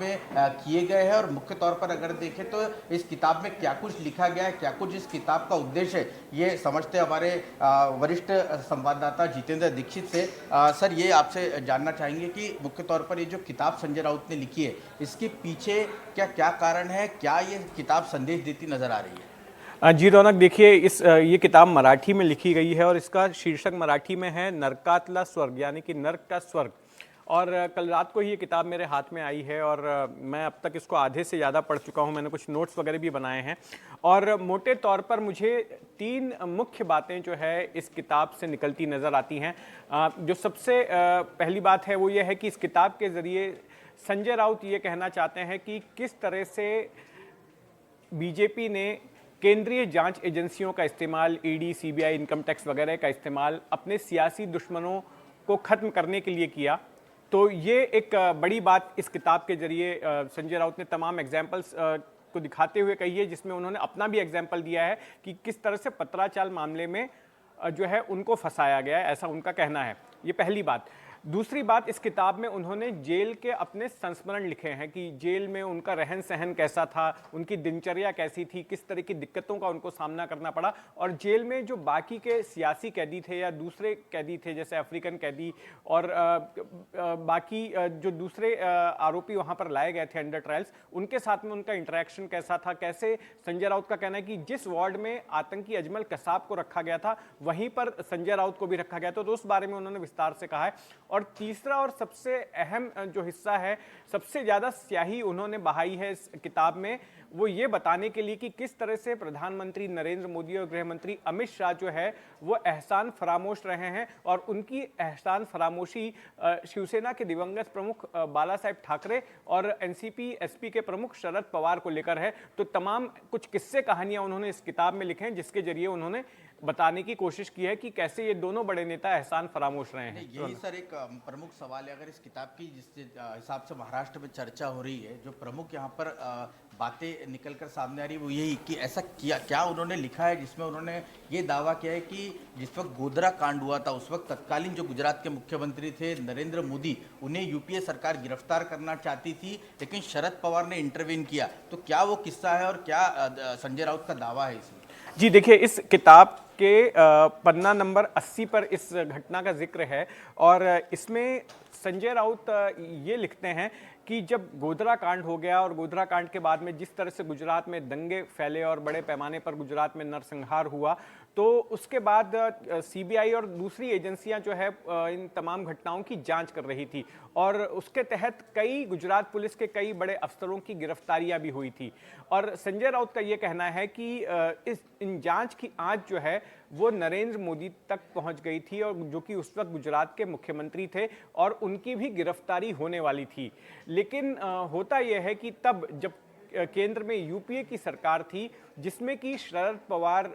में किए गए हैं। और मुख्य तौर पर अगर देखें तो इस किताब में क्या कुछ लिखा गया है, क्या कुछ इस किताब का उद्देश्य है, ये समझते हमारे वरिष्ठ संवाददाता जितेंद्र दीक्षित से। सर, ये आपसे जानना चाहेंगे कि मुख्य तौर पर ये जो किताब संजय राउत ने लिखी है इसके पीछे क्या क्या कारण है, क्या ये किताब संदेश देती नजर आ रही है? जी रौनक, देखिए ये किताब मराठी में लिखी गई है और इसका शीर्षक मराठी में है नरकातला स्वर्ग, यानी कि नर्क का स्वर्ग। और कल रात को ही ये किताब मेरे हाथ में आई है और मैं अब तक इसको आधे से ज़्यादा पढ़ चुका हूँ। मैंने कुछ नोट्स वगैरह भी बनाए हैं और मोटे तौर पर मुझे 3 मुख्य बातें जो है इस किताब से निकलती नज़र आती हैं। जो सबसे पहली बात है वो ये है कि इस किताब के ज़रिए संजय राउत ये कहना चाहते हैं कि किस तरह से बीजेपी ने केंद्रीय जांच एजेंसियों का इस्तेमाल, ईडी, सीबीआई, इनकम टैक्स वगैरह का इस्तेमाल अपने सियासी दुश्मनों को ख़त्म करने के लिए किया। तो ये एक बड़ी बात इस किताब के जरिए संजय राउत ने तमाम एग्जाम्पल्स को दिखाते हुए कही है, जिसमें उन्होंने अपना भी एग्जाम्पल दिया है कि किस तरह से पत्राचाल मामले में जो है उनको फंसाया गया है, ऐसा उनका कहना है। ये पहली बात। दूसरी बात, इस किताब में उन्होंने जेल के अपने संस्मरण लिखे हैं कि जेल में उनका रहन सहन कैसा था, उनकी दिनचर्या कैसी थी, किस तरह की दिक्कतों का उनको सामना करना पड़ा। और जेल में जो बाकी के सियासी कैदी थे या दूसरे कैदी थे जैसे अफ्रीकन कैदी और बाकी जो दूसरे आरोपी वहाँ पर लाए गए थे अंडर ट्रायल्स, उनके साथ में उनका इंटरेक्शन कैसा था। कैसे संजय राउत का कहना है कि जिस वार्ड में आतंकी अजमल कसाब को रखा गया था वहीं पर संजय राउत को भी रखा गया था, तो उस बारे में उन्होंने विस्तार से कहा है। और तीसरा और सबसे अहम जो हिस्सा है, सबसे ज़्यादा स्याही उन्होंने बहाई है इस किताब में, वो ये बताने के लिए कि किस तरह से प्रधानमंत्री नरेंद्र मोदी और गृह मंत्री अमित शाह जो है वो एहसान फरामोश रहे हैं। और उनकी एहसान फरामोशी शिवसेना के दिवंगत प्रमुख बाला साहेब ठाकरे और एनसीपी एसपी के प्रमुख शरद पवार को लेकर है। तो तमाम कुछ किस्से कहानियां उन्होंने इस किताब में लिखे हैं, जिसके जरिए उन्होंने बताने की कोशिश की है कि कैसे ये दोनों बड़े नेता एहसान फरामोश रहे हैं। यही सर एक प्रमुख सवाल है अगर इस किताब की जिस हिसाब से महाराष्ट्र में चर्चा हो रही है, जो प्रमुख यहाँ पर बातें निकलकर सामने आ रही है वो यही कि ऐसा क्या उन्होंने लिखा है जिसमें उन्होंने ये दावा किया है कि जिस वक्त गोधरा कांड हुआ था उस वक्त तत्कालीन जो गुजरात के मुख्यमंत्री थे नरेंद्र मोदी, उन्हें यूपीए सरकार गिरफ्तार करना चाहती थी लेकिन शरद पवार ने इंटरवीन किया। तो क्या वो किस्सा है और क्या संजय राउत का दावा है इसमें? जी देखिए, इस किताब के पन्ना नंबर 80 पर इस घटना का जिक्र है और इसमें संजय राउत ये लिखते हैं कि जब गोधरा कांड हो गया और गोधरा कांड के बाद में जिस तरह से गुजरात में दंगे फैले और बड़े पैमाने पर गुजरात में नरसंहार हुआ, तो उसके बाद सीबीआई और दूसरी एजेंसियां जो है इन तमाम घटनाओं की जांच कर रही थी और उसके तहत कई गुजरात पुलिस के कई बड़े अफसरों की गिरफ्तारियां भी हुई थी। और संजय राउत का ये कहना है कि इन जांच की आंच जो है वो नरेंद्र मोदी तक पहुंच गई थी और जो कि उस वक्त गुजरात के मुख्यमंत्री थे और उनकी भी गिरफ्तारी होने वाली थी। लेकिन होता यह है कि तब जब केंद्र में यूपीए की सरकार थी जिसमें कि शरद पवार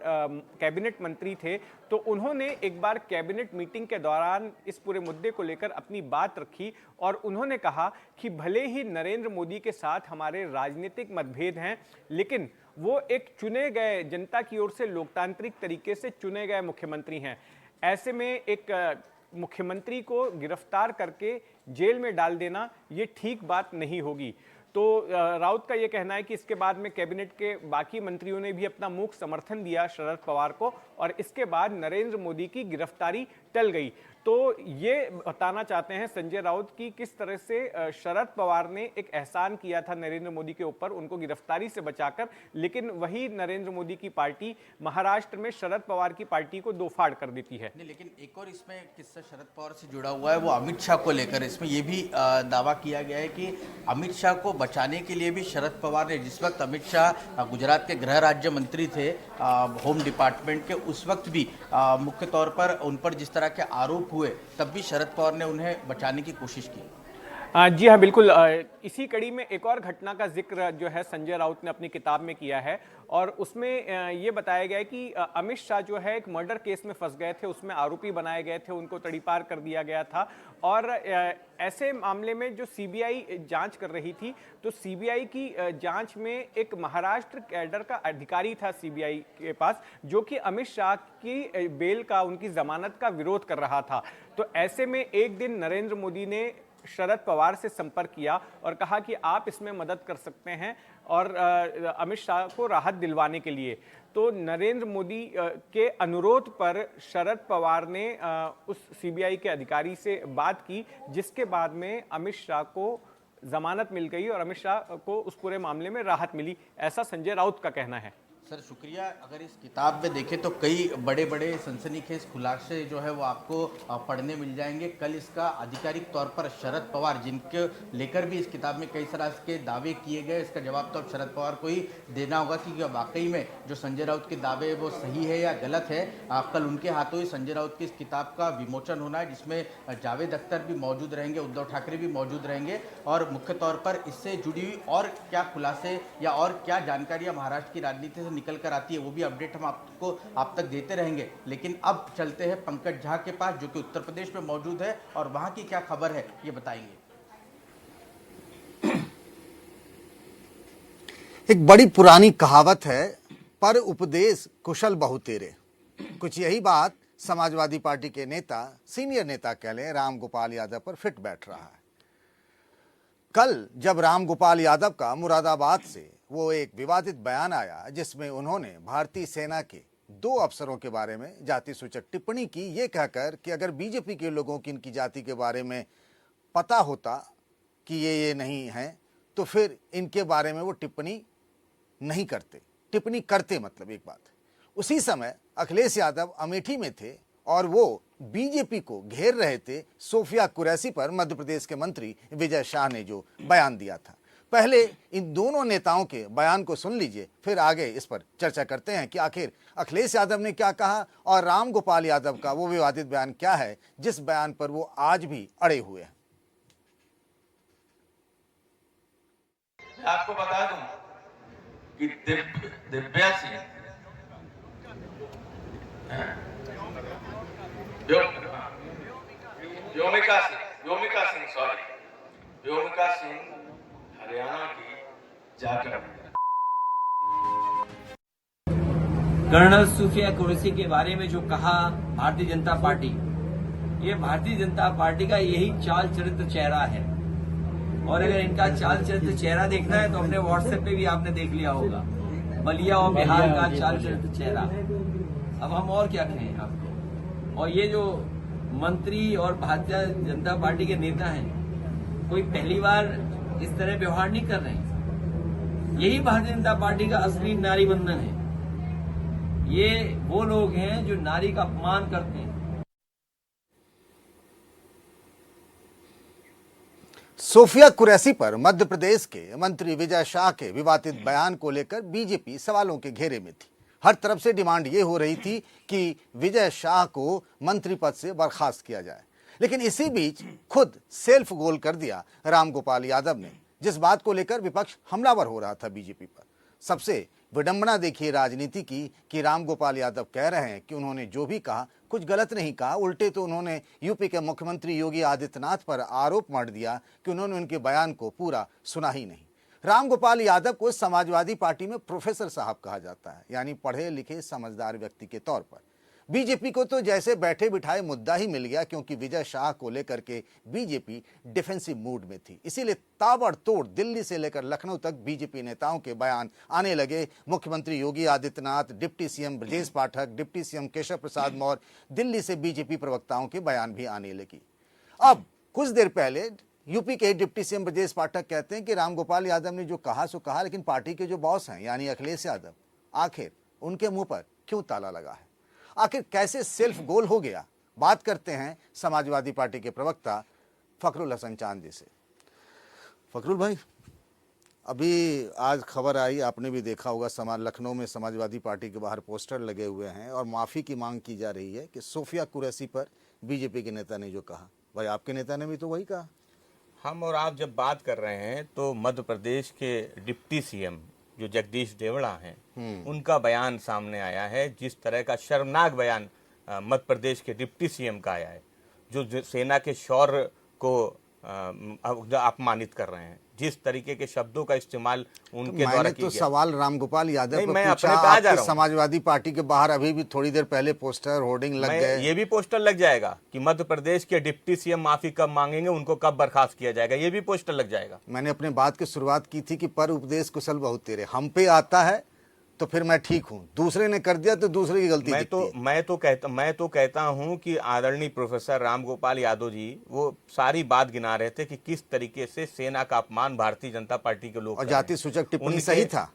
कैबिनेट मंत्री थे, तो उन्होंने एक बार कैबिनेट मीटिंग के दौरान इस पूरे मुद्दे को लेकर अपनी बात रखी और उन्होंने कहा कि भले ही नरेंद्र मोदी के साथ हमारे राजनीतिक मतभेद हैं, लेकिन वो एक चुने गए, जनता की ओर से लोकतांत्रिक तरीके से चुने गए मुख्यमंत्री हैं। ऐसे में एक मुख्यमंत्री को गिरफ्तार करके जेल में डाल देना ये ठीक बात नहीं होगी। तो राउत का ये कहना है कि इसके बाद में कैबिनेट के बाकी मंत्रियों ने भी अपना मूक समर्थन दिया शरद पवार को और इसके बाद नरेंद्र मोदी की गिरफ्तारी टल गई। तो ये बताना चाहते हैं संजय राउत की किस तरह से शरद पवार ने एक एहसान किया था नरेंद्र मोदी के ऊपर, उनको गिरफ्तारी से बचाकर, लेकिन वही नरेंद्र मोदी की पार्टी महाराष्ट्र में शरद पवार की पार्टी को दो फाड़ कर देती है। नहीं, लेकिन एक और इसमें किस्सा शरद पवार से जुड़ा हुआ है, वो अमित शाह को लेकर। इसमें यह भी दावा किया गया है कि अमित शाह को बचाने के लिए भी शरद पवार ने, जिस वक्त अमित शाह गुजरात के गृह राज्य मंत्री थे, होम डिपार्टमेंट के, उस वक्त भी मुख्य तौर पर उन पर जिस तरह के आरोप हुए, तब भी शरद पवार ने उन्हें बचाने की कोशिश की। जी हाँ, बिल्कुल। इसी कड़ी में एक और घटना का जिक्र जो है संजय राउत ने अपनी किताब में किया है, और उसमें ये बताया गया है कि अमित शाह जो है एक मर्डर केस में फंस गए थे, उसमें आरोपी बनाए गए थे, उनको तड़ीपार कर दिया गया था। और ऐसे मामले में जो सीबीआई जांच कर रही थी, तो सीबीआई की जांच में एक महाराष्ट्र कैडर का अधिकारी था सीबीआई के पास, जो कि अमित शाह की बेल का, उनकी जमानत का विरोध कर रहा था। तो ऐसे में एक दिन नरेंद्र मोदी ने शरद पवार से संपर्क किया और कहा कि आप इसमें मदद कर सकते हैं और अमित शाह को राहत दिलवाने के लिए। तो नरेंद्र मोदी के अनुरोध पर शरद पवार ने उस सीबीआई के अधिकारी से बात की, जिसके बाद में अमित शाह को जमानत मिल गई और अमित शाह को उस पूरे मामले में राहत मिली, ऐसा संजय राउत का कहना है। सर शुक्रिया। अगर इस किताब में देखें तो कई बड़े बड़े सनसनीखेज खुलासे जो है वो आपको पढ़ने मिल जाएंगे। कल इसका आधिकारिक तौर पर शरद पवार, जिनके लेकर भी इस किताब में कई तरह के दावे किए गए, इसका जवाब तो अब शरद पवार को ही देना होगा कि वाकई में जो संजय राउत के दावे वो सही है या गलत है। कल उनके हाथों ही संजय राउत की इस किताब का विमोचन होना है, जिसमें जावेद अख्तर भी मौजूद रहेंगे, उद्धव ठाकरे भी मौजूद रहेंगे, और मुख्य तौर पर इससे जुड़ी हुई और क्या खुलासे या और क्या जानकारियाँ महाराष्ट्र की राजनीति से निकल कर आती है, वो भी अपडेट हम आपको आप तक देते रहेंगे। लेकिन अब चलते हैं पंकज झा के पास, जो कि उत्तर प्रदेश में मौजूद है, और वहां की क्या खबर है ये बताएंगे। एक बड़ी पुरानी कहावत है, पर उपदेश कुशल बहु तेरे। कुछ यही बात समाजवादी पार्टी के नेता, सीनियर नेता कह लें, राम गोपाल यादव पर फिट बैठ रहा है। कल जब राम गोपाल यादव का मुरादाबाद से वो एक विवादित बयान आया, जिसमें उन्होंने भारतीय सेना के 2 अफसरों के बारे में जाति सूचक टिप्पणी की, ये कहकर कि अगर बीजेपी के लोगों की इनकी जाति के बारे में पता होता कि ये नहीं है, तो फिर इनके बारे में वो टिप्पणी नहीं करते। टिप्पणी करते मतलब एक बात है। उसी समय अखिलेश यादव अमेठी में थे और वो बीजेपी को घेर रहे थे सोफिया कुरैशी पर मध्य प्रदेश के मंत्री विजय शाह ने जो बयान दिया था। पहले इन दोनों नेताओं के बयान को सुन लीजिए, फिर आगे इस पर चर्चा करते हैं कि आखिर अखिलेश यादव ने क्या कहा और राम गोपाल यादव का वो विवादित बयान क्या है, जिस बयान पर वो आज भी अड़े हुए हैं। मैं आपको बता दूं कि दिव्या सिंह, व्योमिका सिंह हरियाणा की जाकर कर्नल सूफिया कुरैशी के बारे में जो कहा भारतीय जनता पार्टी, ये भारतीय जनता पार्टी का यही चाल चरित्र चेहरा है। और अगर इनका चाल चरित्र चेहरा देखना है तो अपने व्हाट्सएप पे भी आपने देख लिया होगा, बलिया और बिहार का चाल चरित्र चेहरा। अब हम और क्या कहें आपको। और ये जो मंत्री और भारतीय जनता पार्टी के नेता हैं, कोई पहली बार इस तरह व्यवहार नहीं कर रहे हैं। यही भारतीय जनता पार्टी का असली नारी बंधन है। ये वो लोग हैं जो नारी का अपमान करते हैं। सोफिया कुरैशी पर मध्य प्रदेश के मंत्री विजय शाह के विवादित बयान को लेकर बीजेपी सवालों के घेरे में थी। हर तरफ से डिमांड ये हो रही थी कि विजय शाह को मंत्री पद से बर्खास्त किया जाए। लेकिन इसी बीच खुद सेल्फ गोल कर दिया राम गोपाल यादव ने, जिस बात को लेकर विपक्ष हमलावर हो रहा था बीजेपी पर। सबसे विडंबना देखिए राजनीति की कि राम गोपाल यादव कह रहे हैं कि उन्होंने जो भी कहा कुछ गलत नहीं कहा, उल्टे तो उन्होंने यूपी के मुख्यमंत्री योगी आदित्यनाथ पर आरोप मढ़ दिया कि उन्होंने उनके बयान को पूरा सुना ही नहीं। राम गोपाल यादव को समाजवादी पार्टी में प्रोफेसर साहब कहा जाता है, यानी पढ़े लिखे समझदार व्यक्ति के तौर पर। बीजेपी को तो जैसे बैठे बिठाए मुद्दा ही मिल गया, क्योंकि विजय शाह को लेकर के बीजेपी डिफेंसिव मूड में थी। इसीलिए ताबड़तोड़ दिल्ली से लेकर लखनऊ तक बीजेपी नेताओं के बयान आने लगे। मुख्यमंत्री Yogi Adityanath, deputy CM Brajesh Pathak, deputy CM Keshav Prasad Maurya, Delhi से बीजेपी प्रवक्ताओं के बयान भी आने लगी। अब कुछ देर पहले यूपी के डिप्टी सीएम ब्रजेश पाठक कहते हैं कि रामगोपाल यादव ने जो कहा सो कहा, लेकिन पार्टी के जो बॉस हैं यानी अखिलेश यादव, आखिर उनके मुंह पर क्यों ताला लगा है, आखिर कैसे सेल्फ गोल हो गया। बात करते हैं समाजवादी पार्टी के प्रवक्ता फखरुल हसन चांद जी से। फखरुल भाई, अभी आज खबर आई, आपने भी देखा होगा, लखनऊ में समाजवादी पार्टी के बाहर पोस्टर लगे हुए हैं और माफ़ी की मांग की जा रही है कि सोफिया कुरैशी पर बीजेपी के नेता ने जो कहा। भाई, आपके नेता ने भी तो वही कहा। हम और आप जब बात कर रहे हैं तो मध्य प्रदेश के डिप्टी सीएम जो जगदीश देवड़ा हैं, उनका बयान सामने आया है। जिस तरह का शर्मनाक बयान मध्य प्रदेश के डिप्टी सीएम का आया है, जो सेना के शौर्य को अपमानित कर रहे हैं, जिस तरीके के शब्दों का इस्तेमाल उनके द्वारा किया गया। सवाल रामगोपाल यादव को मैं पूछा, अपने पे आ जा रहा हूं। समाजवादी पार्टी के बाहर अभी भी थोड़ी देर पहले पोस्टर होर्डिंग लग गए। ये भी पोस्टर लग जाएगा कि मध्य प्रदेश के डिप्टी सीएम माफी कब मांगेंगे, उनको कब बर्खास्त किया जाएगा, ये भी पोस्टर लग जाएगा। मैंने अपने बात की शुरुआत की थी कि पर उपदेश कुशल बहुत तेरे, हम पे आता है तो फिर मैं ठीक हूं, दूसरे ने कर दिया तो दूसरे की गलती दिखती है। मैं तो कहता हूं कि आदरणीय प्रोफेसर रामगोपाल यादव जी वो सारी बात गिना रहे थे कि किस तरीके से सेना का अपमान भारतीय जनता पार्टी के लोग, और जाति सूचक टिप्पणी सही था।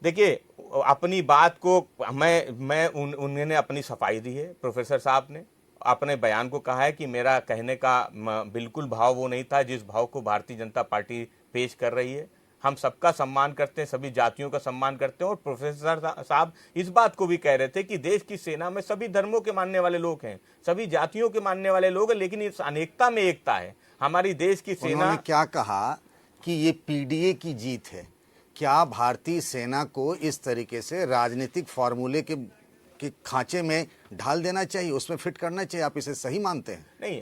देखिए, अपनी बात को उन्होंने अपनी सफाई दी है। प्रोफेसर साहब ने अपने बयान को कहा है कि मेरा कहने का बिल्कुल भाव वो नहीं था जिस भाव को भारतीय जनता पार्टी पेश कर रही है। हम सबका सम्मान करते हैं, सभी जातियों का सम्मान करते हैं। और प्रोफेसर साहब इस बात को भी कह रहे थे कि देश की सेना में सभी धर्मों के मानने वाले लोग हैं, सभी जातियों के मानने वाले लोग हैं, लेकिन इस अनेकता में एकता है। हमारी देश की सेना, उन्होंने क्या कहा कि ये पीडीए की जीत है। क्या भारतीय सेना को इस तरीके से राजनीतिक फॉर्मूले के खांचे में ढाल देना चाहिए, उसमें फिट करना चाहिए? आप इसे सही मानते हैं? नहीं,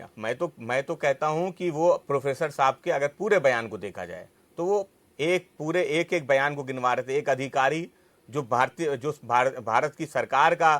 मैं तो कहता हूं कि वो प्रोफेसर साहब के अगर पूरे बयान को देखा जाए तो वो एक बयान को गिनवा रहे थे। एक अधिकारी जो भारत की सरकार का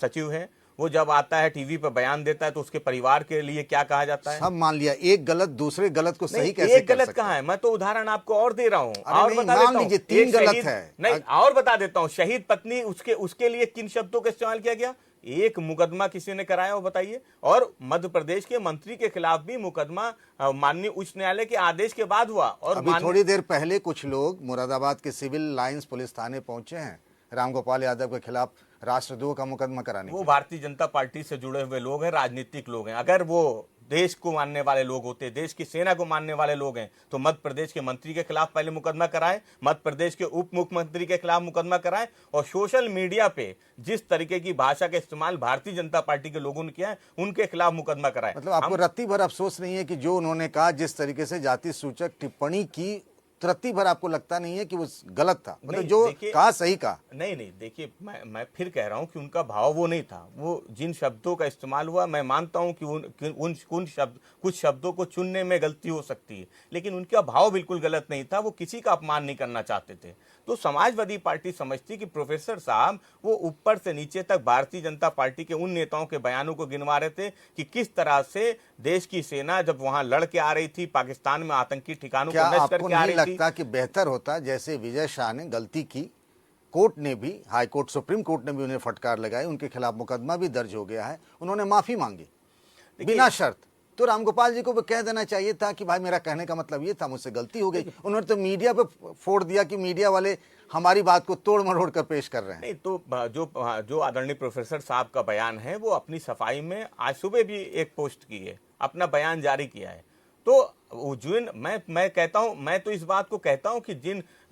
सचिव है, वो जब आता है टीवी पर बयान देता है तो उसके परिवार के लिए क्या कहा जाता है? सब मान लिया, एक गलत दूसरे गलत को सही कैसे एक गलत कहाँ है? मैं तो उदाहरण आपको और दे रहा हूँ, और बता देता हूँ। 3 गलत है। नहीं, और बता देता हूँ। शहीद पत्नी, उसके लिए किन शब्दों का इस्तेमाल किया गया? एक मुकदमा किसी ने कराया हो, बताइए। और मध्य प्रदेश के मंत्री के खिलाफ भी मुकदमा माननीय उच्च न्यायालय के आदेश के बाद हुआ। और अभी थोड़ी देर पहले कुछ लोग मुरादाबाद के सिविल लाइंस पुलिस थाने पहुंचे हैं रामगोपाल यादव के खिलाफ राष्ट्रद्रोह का मुकदमा कराने। वो भारतीय जनता पार्टी से जुड़े हुए लोग हैं, राजनीतिक लोग हैं। अगर वो देश को मानने वाले लोग होते, देश की सेना को मानने वाले लोग हैं, तो मध्य प्रदेश के मंत्री के खिलाफ पहले मुकदमा कराए, मध्य प्रदेश के उप मुख्यमंत्री के खिलाफ मुकदमा कराए। और सोशल मीडिया पे जिस तरीके की भाषा का इस्तेमाल भारतीय जनता पार्टी के लोगों ने किया है, उनके खिलाफ मुकदमा कराए। मतलब आपको रत्ती भर अफसोस नहीं है कि जो उन्होंने कहा, जिस तरीके से जाति सूचक टिप्पणी की, रत्ती भर आपको लगता नहीं है कि वो गलत था? मतलब जो कहा सही कहा? नहीं, देखिए, मैं फिर कह रहा हूं कि उनका भाव वो नहीं था। वो जिन शब्दों का इस्तेमाल हुआ, मैं मानता हूं कि कुछ शब्दों को चुनने में गलती हो सकती है, लेकिन उनका भाव बिल्कुल गलत नहीं था। वो किसी का अपमान नहीं करना चाहते थे। तो समाजवादी पार्टी समझती कि प्रोफेसर साहब वो ऊपर से नीचे तक भारतीय जनता पार्टी के उन नेताओं के बयानों को गिनवा रहे थे कि किस तरह से देश की सेना जब वहां लड़ के आ रही थी, पाकिस्तान में आतंकी ठिकानों को नष्ट करके आ रही थी। लगता कि बेहतर होता जैसे विजय शाह ने गलती की, कोर्ट ने भी, हाई कोर्ट, सुप्रीम कोर्ट ने भी उन्हें फटकार लगाई, उनके खिलाफ मुकदमा भी दर्ज हो गया है, उन्होंने माफी मांगी बिना शर्त, तो रामगोपाल जी को भी कह देना चाहिए था कि भाई मेरा कहने का मतलब ये था, मुझसे गलती हो गई। उन्होंने तो मीडिया पे फोड़ दिया कि मीडिया वाले हमारी बात को तोड़ मरोड़ कर पेश कर रहे हैं। नहीं, तो जो आदरणीय प्रोफेसर साहब का बयान है, वो अपनी सफाई में आज सुबह भी एक पोस्ट की है, अपना बयान जारी किया है। तो मैं कहता हूं, मैं तो इस बात को कहता हूं कि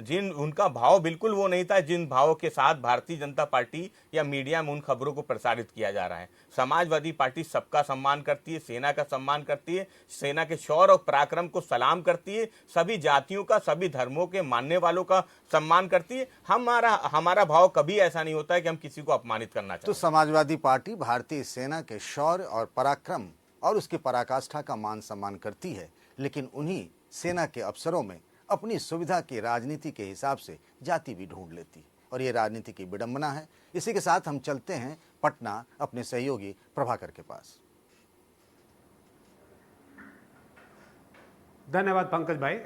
जिन उनका भाव बिल्कुल वो नहीं था जिन भावों के साथ भारतीय जनता पार्टी या मीडिया में उन खबरों को प्रसारित किया जा रहा है। समाजवादी पार्टी सबका सम्मान करती है, सेना का सम्मान करती है, सेना के शौर्य और पराक्रम को सलाम करती है, सभी जातियों का, सभी धर्मों के मानने वालों का सम्मान करती है। हमारा भाव कभी ऐसा नहीं होता है कि हम किसी को अपमानित करना चाहते। तो समाजवादी पार्टी भारतीय सेना के शौर्य और पराक्रम और उसकी पराकाष्ठा का मान सम्मान करती है, लेकिन उन्हीं सेना के अफसरों में अपनी सुविधा की राजनीति के हिसाब से जाति भी ढूंढ लेती, और ये राजनीति की विडंबना है। इसी के साथ हम चलते हैं पटना अपने सहयोगी प्रभाकर के पास। धन्यवाद पंकज भाई।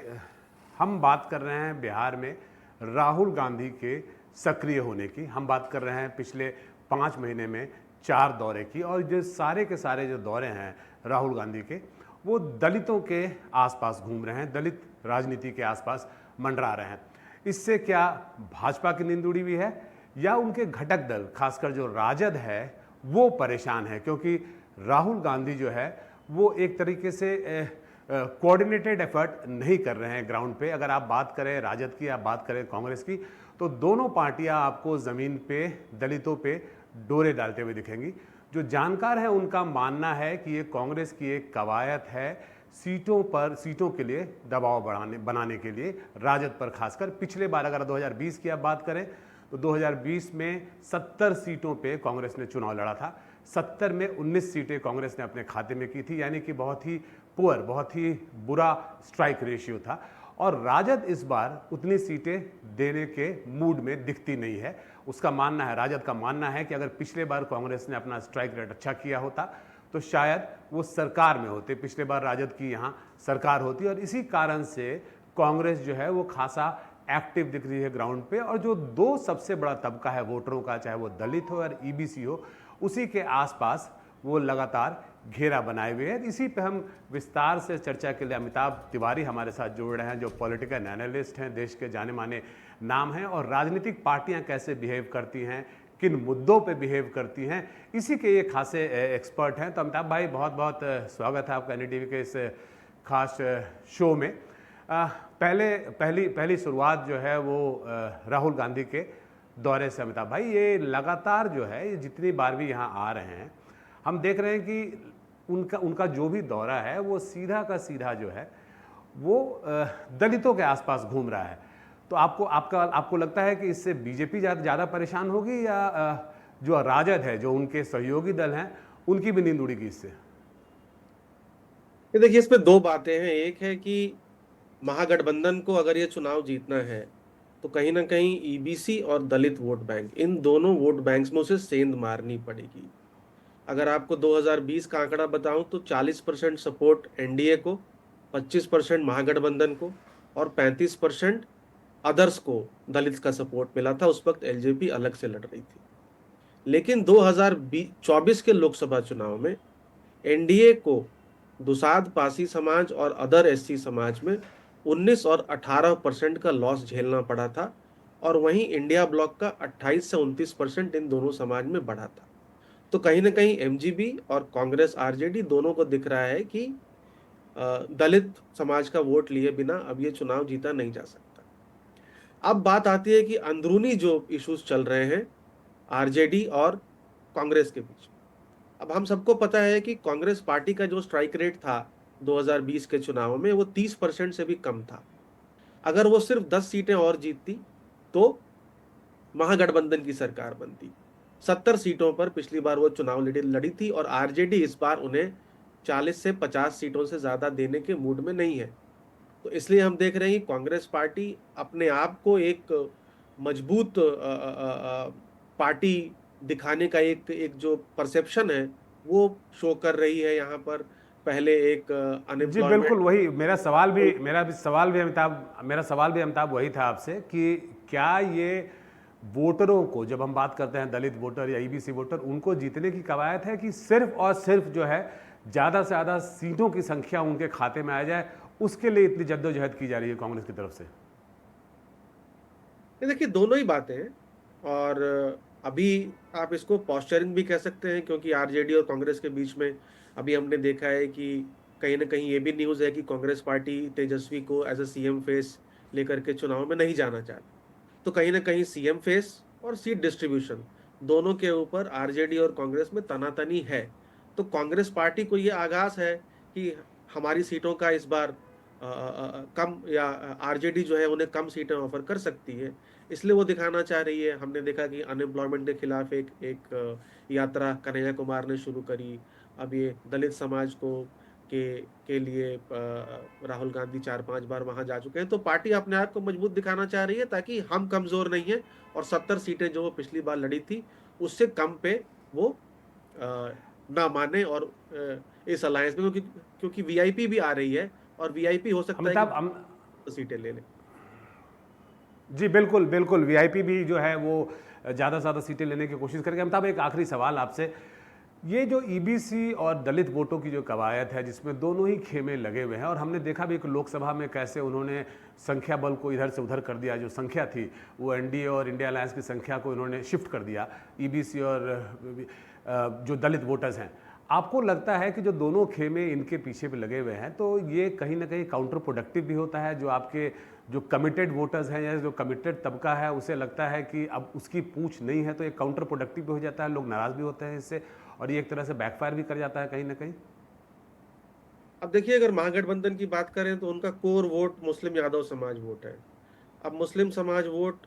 हम बात कर रहे हैं बिहार में राहुल गांधी के सक्रिय होने की। हम बात कर रहे हैं पिछले 5 महीने में 4 दौरे की, और जो सारे के सारे जो दौरे हैं राहुल गांधी के, वो दलितों के आसपास घूम रहे हैं, दलित राजनीति के आसपास मंडरा रहे हैं। इससे क्या भाजपा की नींद उड़ी हुई है या उनके घटक दल खासकर जो राजद है वो परेशान है? क्योंकि राहुल गांधी जो है वो एक तरीके से कोऑर्डिनेटेड एफर्ट नहीं कर रहे हैं ग्राउंड पे। अगर आप बात करें राजद की, आप बात करें कांग्रेस की, तो दोनों पार्टियां आपको ज़मीन पे दलितों पे डोरे डालते हुए दिखेंगी। जो जानकार हैं उनका मानना है कि ये कांग्रेस की एक कवायद है सीटों के लिए दबाव बनाने के लिए राजद पर। खासकर पिछले बार अगर 2020 की आप बात करें तो 2020 में 70 सीटों पे कांग्रेस ने चुनाव लड़ा था। 70 में 19 सीटें कांग्रेस ने अपने खाते में की थी, यानी कि बहुत ही पुअर, बहुत ही बुरा स्ट्राइक रेशियो था। और राजद इस बार उतनी सीटें देने के मूड में दिखती नहीं है। उसका मानना है, राजद का मानना है कि अगर पिछले बार कांग्रेस ने अपना स्ट्राइक रेट अच्छा किया होता तो शायद वो सरकार में होते, पिछले बार राजद की यहाँ सरकार होती। और इसी कारण से कांग्रेस जो है वो खासा एक्टिव दिख रही है ग्राउंड पे। और जो 2 सबसे बड़ा तबका है वोटरों का, चाहे वो दलित हो और ईबीसी हो, उसी के आसपास वो लगातार घेरा बनाए हुए हैं। इसी पे हम विस्तार से चर्चा के लिए अमिताभ तिवारी हमारे साथ जुड़ रहे हैं, जो पॉलिटिकल एनालिस्ट हैं, देश के जाने माने नाम हैं, और राजनीतिक पार्टियां कैसे बिहेव करती हैं, किन मुद्दों पे बिहेव करती हैं, इसी के ये खासे एक्सपर्ट हैं। तो अमिताभ भाई, बहुत बहुत स्वागत है आपका एनडीटीवी के इस खास शो में। पहली शुरुआत जो है वो राहुल गांधी के दौरे से। अमिताभ भाई, ये लगातार जो है, ये जितनी बार भी यहाँ आ रहे हैं, हम देख रहे हैं कि उनका जो भी दौरा है वो सीधा का सीधा जो है वो दलितों के आसपास घूम रहा है। तो आपको लगता है कि इससे बीजेपी ज़्यादा परेशान होगी या जो राजद है, जो उनके सहयोगी दल हैं, उनकी भी नींद उड़ेगी इससे? ये देखिए, इसमें 2 बातें हैं। एक है कि महागठबंधन को अगर ये चुनाव जीतना है तो कहीं ना कहीं ईबीसी और दलित वोट बैंक, इन दोनों वोट बैंक्स में उसे सेंध मारनी पड़ेगी। अगर आपको 2020 का आंकड़ा बताऊं तो 40% सपोर्ट एनडीए को, 25% महागठबंधन को और 35% अदर्स को दलित का सपोर्ट मिला था। उस वक्त एलजेपी अलग से लड़ रही थी। लेकिन 2024 के लोकसभा चुनाव में एनडीए को दुसाध पासी समाज और अदर एससी समाज में 19 और 18% का लॉस झेलना पड़ा था, और वहीं इंडिया ब्लॉक का 28 से 29% इन दोनों समाज में बढ़ा था। तो कहीं ना कहीं एमजीबी और कांग्रेस आरजेडी दोनों को दिख रहा है कि दलित समाज का वोट लिए बिना अब ये चुनाव जीता नहीं जा सकता। अब बात आती है कि अंदरूनी जो इश्यूज चल रहे हैं आरजेडी और कांग्रेस के बीच। अब हम सबको पता है कि कांग्रेस पार्टी का जो स्ट्राइक रेट था 2020 के चुनाव में वो 30% से भी कम था। अगर वो सिर्फ 10 सीटें और जीतती तो महागठबंधन की सरकार बनती। 70 सीटों पर पिछली बार वो चुनाव लड़ी थी, और आरजेडी इस बार उन्हें 40 से 50 सीटों से ज़्यादा देने के मूड में नहीं है। तो इसलिए हम देख रहे हैं कि कांग्रेस पार्टी अपने आप को एक मजबूत पार्टी दिखाने का एक जो परसेप्शन है वो शो कर रही है यहाँ पर। पहले एक जी बिल्कुल, वही मेरा सवाल भी अमिताभ वही था आपसे कि क्या ये वोटरों को, जब हम बात करते हैं दलित वोटर या ईबीसी वोटर, उनको जीतने की कवायद है कि सिर्फ और सिर्फ जो है ज़्यादा से ज़्यादा सीटों की संख्या उनके खाते में आ जाए, उसके लिए इतनी जद्दोजहद की जा रही है कांग्रेस की तरफ से? देखिए, दोनों ही बातें हैं, और अभी आप इसको पॉस्चरिंग भी कह सकते हैं, क्योंकि आरजेडी और कांग्रेस के बीच में अभी हमने देखा है कि कहीं ना कहीं ये भी न्यूज़ है कि कांग्रेस पार्टी तेजस्वी को एज ए सीएम फेस लेकर के चुनाव में नहीं जाना चाहती। तो कहीं ना कहीं सीएम फेस और सीट डिस्ट्रीब्यूशन दोनों के ऊपर आरजेडी और कांग्रेस में तनातनी है। तो कांग्रेस पार्टी को ये आगाज है कि हमारी सीटों का इस बार कम, या आरजेडी जो है उन्हें कम सीटें ऑफर कर सकती है, इसलिए वो दिखाना चाह रही है। हमने देखा कि अनएम्प्लॉयमेंट के खिलाफ एक यात्रा कन्हैया कुमार ने शुरू करी। अब ये दलित समाज को के लिए राहुल गांधी 4-5 बार वहां जा चुके हैं। तो पार्टी अपने आप को मजबूत दिखाना चाह रही है ताकि हम कमजोर नहीं हैं, और 70 सीटें जो वो पिछली बार लड़ी थी उससे कम पे वो ना माने और इस अलायंस में, क्योंकि वीआईपी भी आ रही है और वीआईपी हो सकता है कि सीटें ले ले। जी बिल्कुल बिल्कुल, वीआईपी भी जो है वो ज़्यादा से ज़्यादा सीटें लेने की कोशिश करेंगे। अमिताभ, एक आखिरी सवाल आपसे, ये जो ईबीसी और दलित वोटों की जो कवायद है जिसमें दोनों ही खेमे लगे हुए हैं, और हमने देखा भी कि लोकसभा में कैसे उन्होंने संख्या बल को इधर से उधर कर दिया, जो संख्या थी वो एनडीए और इंडिया अलायंस की संख्या को इन्होंने शिफ्ट कर दिया ईबीसी और जो दलित वोटर्स हैं। आपको लगता है कि जो दोनों खेमे इनके पीछे भी लगे हुए हैं तो ये कहीं ना कहीं काउंटर प्रोडक्टिव भी होता है? जो आपके जो कमिटेड वोटर्स हैं या जो कमिटेड तबका है उसे लगता है कि अब उसकी पूछ नहीं है तो ये काउंटर प्रोडक्टिव भी हो जाता है, लोग नाराज भी होते हैं इससे, और ये एक तरह से बैकफायर भी कर जाता है कहीं ना कहीं? अब देखिए, अगर महागठबंधन की बात करें तो उनका कोर वोट मुस्लिम यादव समाज वोट है। अब मुस्लिम समाज वोट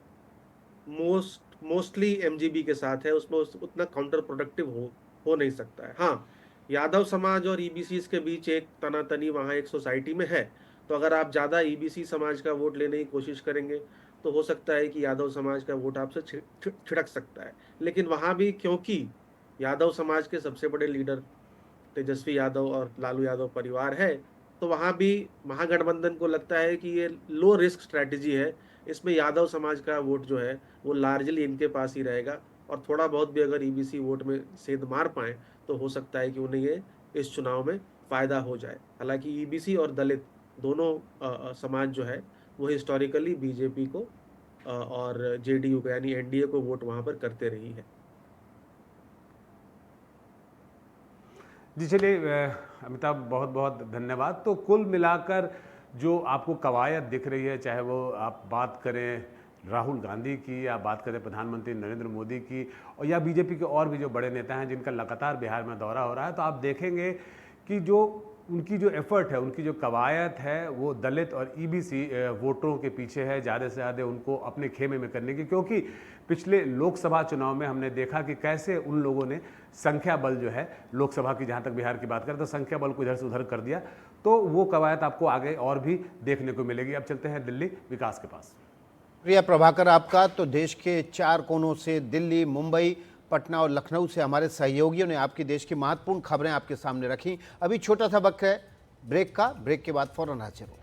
मोस्टली एमजीबी के साथ है, उसमें उतना काउंटर प्रोडक्टिव हो नहीं सकता है। हाँ, यादव समाज और ईबीसी के बीच एक तनातनी वहाँ एक सोसाइटी में है, तो अगर आप ज़्यादा ईबीसी समाज का वोट लेने की कोशिश करेंगे तो हो सकता है कि यादव समाज का वोट आपसे छिड़क सकता है। लेकिन वहाँ भी क्योंकि यादव समाज के सबसे बड़े लीडर तेजस्वी यादव और लालू यादव परिवार है, तो वहाँ भी महागठबंधन को लगता है कि ये लो रिस्क स्ट्रैटेजी है, इसमें यादव समाज का वोट जो है वो लार्जली इनके पास ही रहेगा, और थोड़ा बहुत भी अगर ईबीसी वोट में सेंध मार पाए तो हो सकता है कि उन्हें ये इस चुनाव में फ़ायदा हो जाए। हालांकि ईबीसी और दलित दोनों समाज जो है वो हिस्टोरिकली बीजेपी को और जेडीयू को यानी एनडीए को वोट वहाँ पर करते रही है। जी चलिए अमिताभ, बहुत बहुत धन्यवाद। तो कुल मिलाकर जो आपको कवायद दिख रही है, चाहे वो आप बात करें राहुल गांधी की या बात करें प्रधानमंत्री नरेंद्र मोदी की और या बीजेपी के और भी जो बड़े नेता हैं जिनका लगातार बिहार में दौरा हो रहा है, तो आप देखेंगे कि जो उनकी जो एफर्ट है, उनकी जो कवायद है वो दलित और ईबीसी वोटरों के पीछे है, ज़्यादा से ज़्यादा उनको अपने खेमे में करने की। क्योंकि पिछले लोकसभा चुनाव में हमने देखा कि कैसे उन लोगों ने संख्या बल जो है लोकसभा की, जहाँ तक बिहार की बात करें तो संख्या बल को इधर से उधर कर दिया, तो वो कवायद आपको आगे और भी देखने को मिलेगी। अब चलते हैं दिल्ली विकास के पास। प्रिया प्रभाकर, आपका तो देश के 4 कोनों से, दिल्ली, मुंबई, पटना और लखनऊ से हमारे सहयोगियों ने आपकी देश की महत्वपूर्ण खबरें आपके सामने रखी। अभी छोटा सा वक्त है ब्रेक का, ब्रेक के बाद फौरन हाजिर हो।